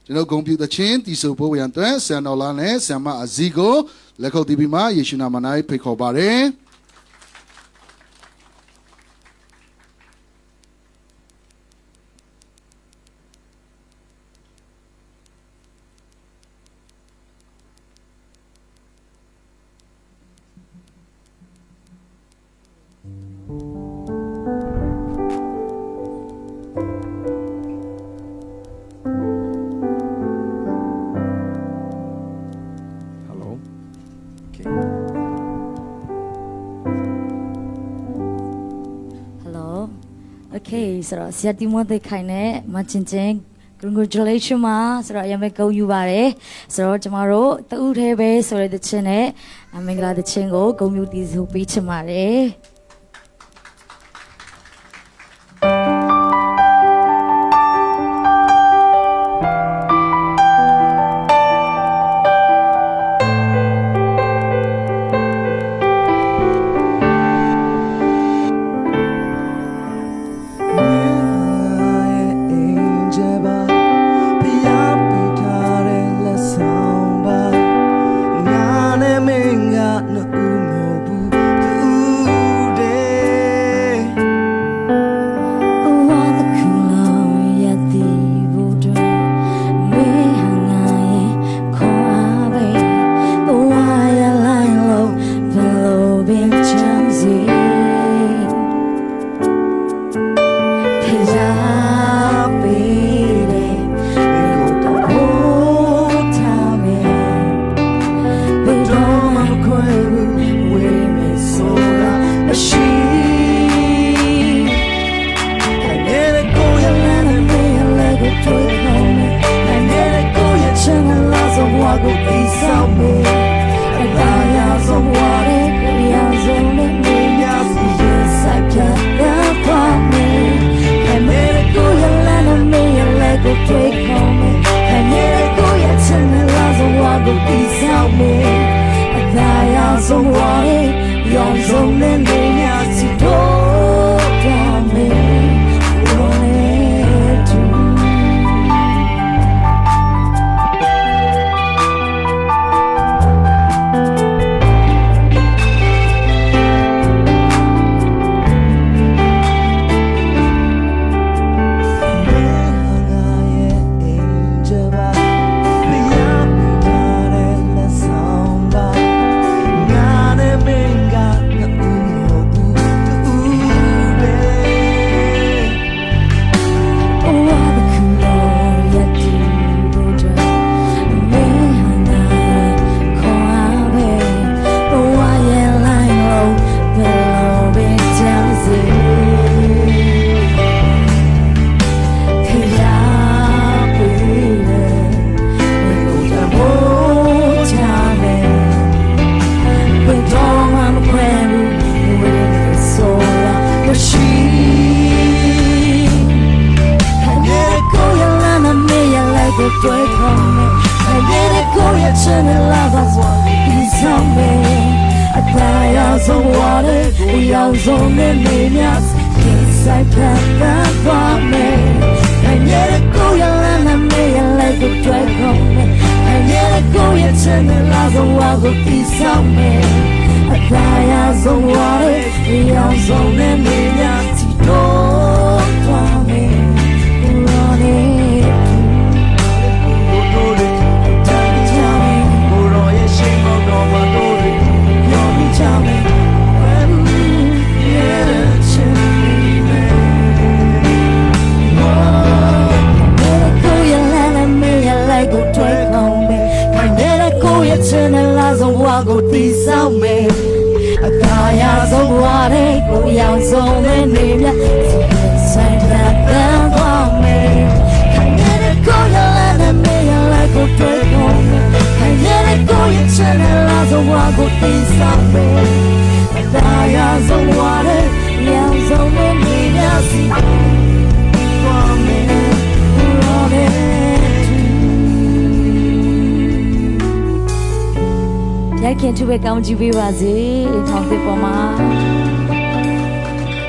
ကျွန်တော်ဂုဏ်ပြုသခြင်းတီဆိုဖို့ရန်အတွက်ဆန်တော်လာနဲ့ဆ iam မအဇီကိုလက်ခုပ်တီးပြီးမှယေရှုနာမ၌ဖိတ်ခေါ်ပါတယ်Okay ဆိုတော့ဆရာတီမောသေခိုင်နဲ့မချင်းချင်း congratulations ပါဆိုတော့အရင်ပဲဂုဏ်ယူပါတယ်ဆိုတော့ကျမတို့တူထဲပဲဆိုတဲ့တခြင်းနဲ့မင်္ဂလာတခြင်းကိုဂုဏ်ယူတည်ဆိုပေးချင်ပါတယ်ရိုက်ခင်သူပဲကောင်းကြည့်ပေးပါစေထောင်သစ်ပေါ်မှာ